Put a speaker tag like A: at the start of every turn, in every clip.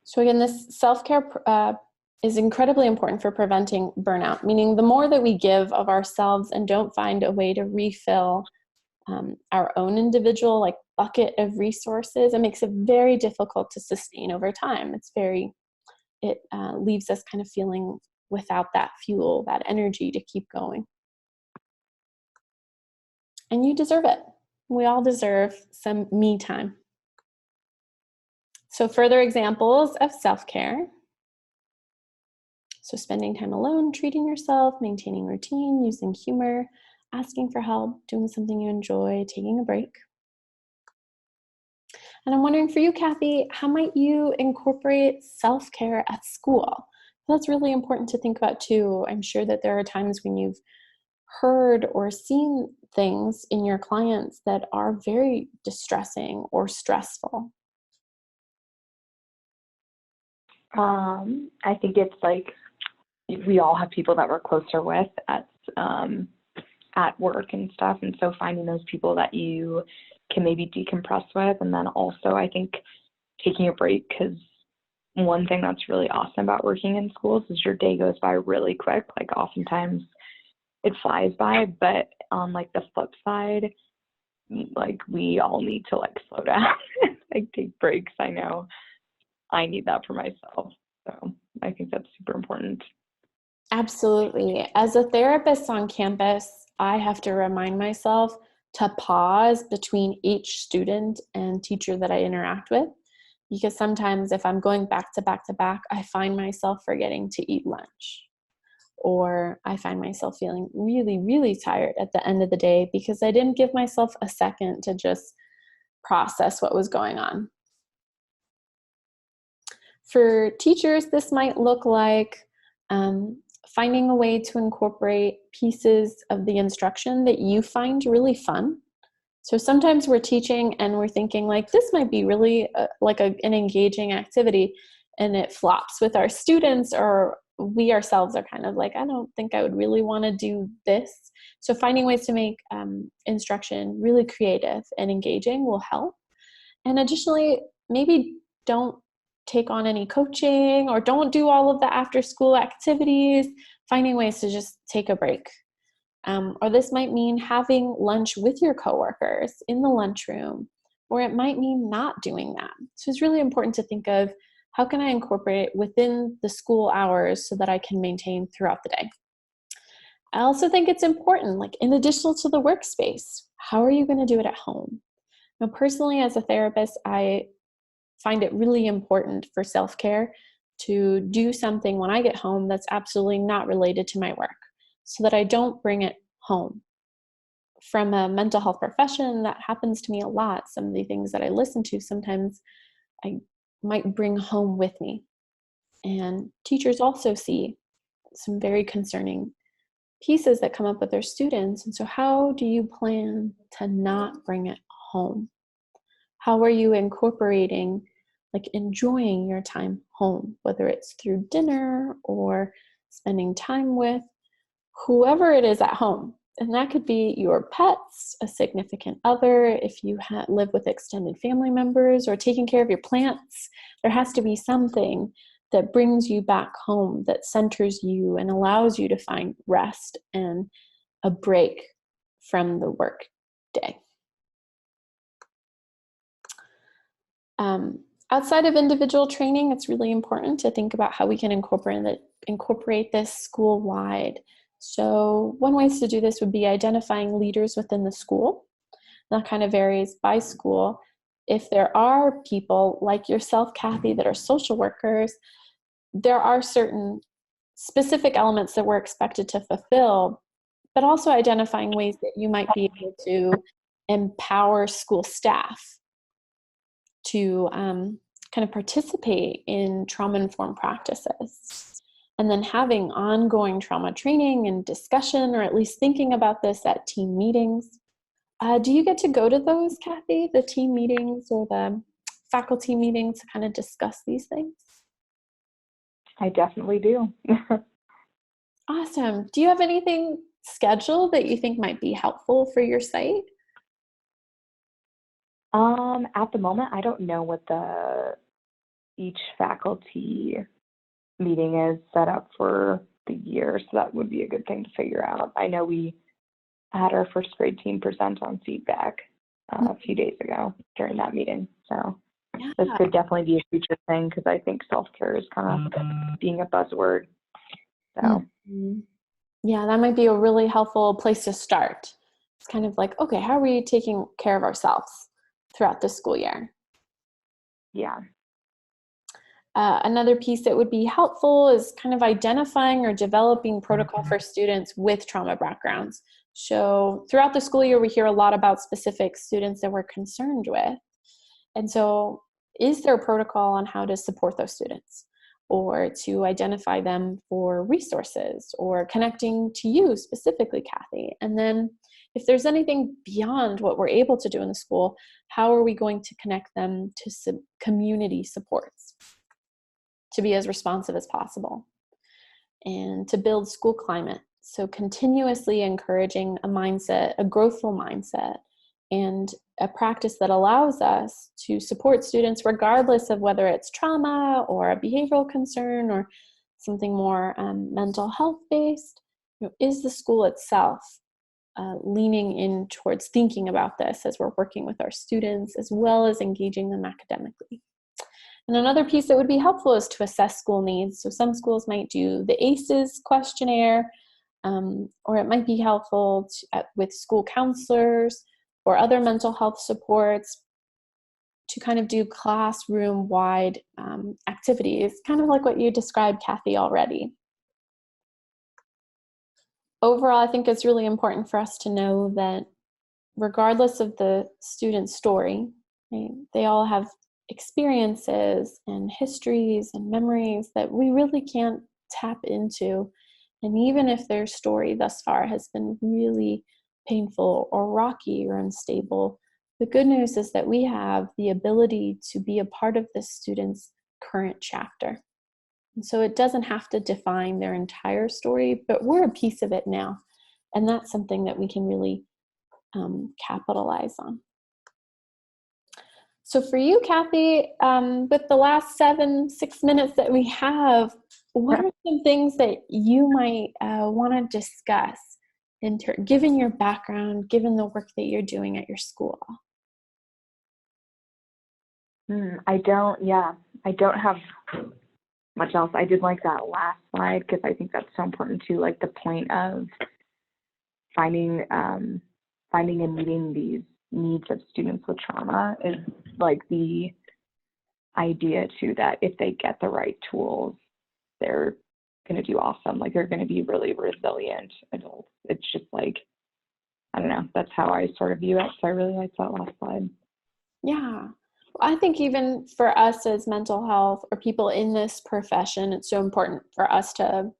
A: So again, this self-care is incredibly important for preventing burnout, meaning the more that we give of ourselves and don't find a way to refill our own individual like bucket of resources, it makes it very difficult to sustain over time. It leaves us kind of feeling without that fuel, that energy to keep going. And you deserve it. We all deserve some me time. So further examples of self-care. So spending time alone, treating yourself, maintaining routine, using humor, asking for help, doing something you enjoy, taking a break. And I'm wondering for you, Kathy, how might you incorporate self-care at school? That's really important to think about too. I'm sure that there are times when you've heard or seen things in your clients that are very distressing or stressful.
B: I think it's like we all have people that we're closer with at work and stuff, and so finding those people that you can maybe decompress with, and then also I think taking a break, because one thing that's really awesome about working in schools is your day goes by really quick. Like oftentimes it flies by, but on like the flip side, like we all need to like slow down and like take breaks. I know I need that for myself. So I think that's super important.
A: Absolutely. As a therapist on campus, I have to remind myself to pause between each student and teacher that I interact with, because sometimes if I'm going back to back to back, I find myself forgetting to eat lunch, or I find myself feeling really, really tired at the end of the day because I didn't give myself a second to just process what was going on. For teachers, this might look like finding a way to incorporate pieces of the instruction that you find really fun. So sometimes we're teaching and we're thinking like, this might be really an engaging activity, and it flops with our students, or we ourselves are kind of like, I don't think I would really want to do this. So finding ways to make instruction really creative and engaging will help. And additionally, maybe don't take on any coaching or don't do all of the after school activities, finding ways to just take a break. Or this might mean having lunch with your coworkers in the lunchroom, or it might mean not doing that. So it's really important to think of, how can I incorporate it within the school hours so that I can maintain throughout the day? I also think it's important, like in addition to the workspace, how are you going to do it at home? Now, personally, as a therapist, I find it really important for self-care to do something when I get home that's absolutely not related to my work, so that I don't bring it home. From a mental health profession, that happens to me a lot. Some of the things that I listen to, sometimes I might bring home with me. And teachers also see some very concerning pieces that come up with their students. And so how do you plan to not bring it home? How are you incorporating, like enjoying your time home, whether it's through dinner or spending time with whoever it is at home? And that could be your pets, a significant other, if you live with extended family members, or taking care of your plants. There has to be something that brings you back home, that centers you and allows you to find rest and a break from the work day. Outside of individual training, it's really important to think about how we can incorporate this school-wide. So one way to do this would be identifying leaders within the school. That kind of varies by school. If there are people like yourself, Kathy, that are social workers, there are certain specific elements that we're expected to fulfill, but also identifying ways that you might be able to empower school staff to kind of participate in trauma-informed practices. And then having ongoing trauma training and discussion, or at least thinking about this at team meetings. Do you get to go to those, Kathy, the team meetings or the faculty meetings to kind of discuss these things?
B: I definitely do.
A: Awesome. Do you have anything scheduled that you think might be helpful for your site?
B: At the moment, I don't know what the each faculty meeting is set up for the year, so that would be a good thing to figure out. I know we had our first grade team present on feedback a few days ago during that meeting, so
A: Yeah.
B: this could definitely be a future thing because I think self-care is kind of being a buzzword. So
A: Yeah, that might be a really helpful place to start. It's kind of like, okay, how are we taking care of ourselves throughout the school year?
B: yeah.
A: Another piece that would be helpful is kind of identifying or developing protocol for students with trauma backgrounds. So throughout the school year, we hear a lot about specific students that we're concerned with. And so is there a protocol on how to support those students or to identify them for resources or connecting to you specifically, Kathy? And then if there's anything beyond what we're able to do in the school, how are we going to connect them to community supports to be as responsive as possible and to build school climate? So continuously encouraging a mindset, a growthful mindset, and a practice that allows us to support students regardless of whether it's trauma or a behavioral concern or something more mental health based. Is the school itself leaning in towards thinking about this as we're working with our students as well as engaging them academically? And another piece that would be helpful is to assess school needs. So some schools might do the ACEs questionnaire, or it might be helpful with school counselors or other mental health supports to kind of do classroom-wide activities, kind of like what you described, Kathy, already. Overall, I think it's really important for us to know that regardless of the student's story, right, they all have experiences and histories and memories that we really can't tap into. And even if their story thus far has been really painful or rocky or unstable, the good news is that we have the ability to be a part of this student's current chapter. And so it doesn't have to define their entire story, but we're a piece of it now. And that's something that we can really capitalize on. So for you, Kathy, with the last 6 minutes that we have, what are some things that you might want to discuss given your background, given the work that you're doing at your school?
B: I don't have much else. I did like that last slide because I think that's so important too, like the point of finding and meeting these needs of students with trauma is like the idea too that if they get the right tools, they're going to do awesome. Like they're going to be really resilient adults. It's just like, I don't know, that's how I sort of view it. So I really like that last slide.
A: Yeah. I think even for us as mental health or people in this profession, it's so important for us to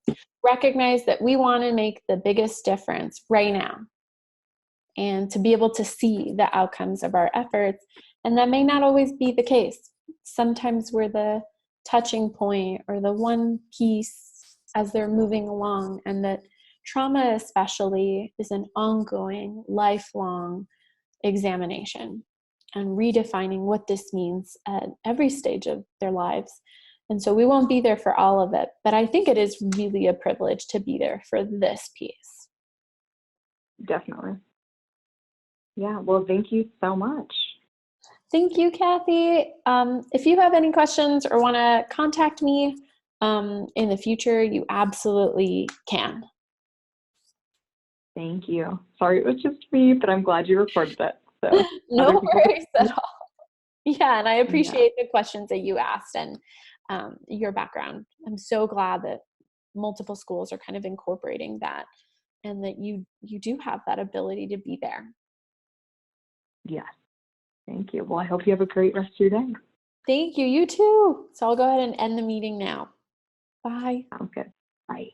A: recognize that we want to make the biggest difference right now and to be able to see the outcomes of our efforts. And that may not always be the case. Sometimes we're the touching point or the one piece as they're moving along, and that trauma especially is an ongoing, lifelong examination and redefining what this means at every stage of their lives. And so we won't be there for all of it, but I think it is really a privilege to be there for this piece.
B: Definitely. Yeah, well, thank you so much.
A: Thank you, Kathy. If you have any questions or want to contact me in the future, you absolutely can.
B: Thank you. Sorry it was just me, but I'm glad you recorded it. So
A: No worries at all. Yeah, and I appreciate the questions that you asked and your background. I'm so glad that multiple schools are kind of incorporating that and that you do have that ability to be there.
B: Yes. Thank you. Well, I hope you have a great rest of your day.
A: Thank you. You too. So I'll go ahead and end the meeting now. Bye.
B: Sounds good. Bye.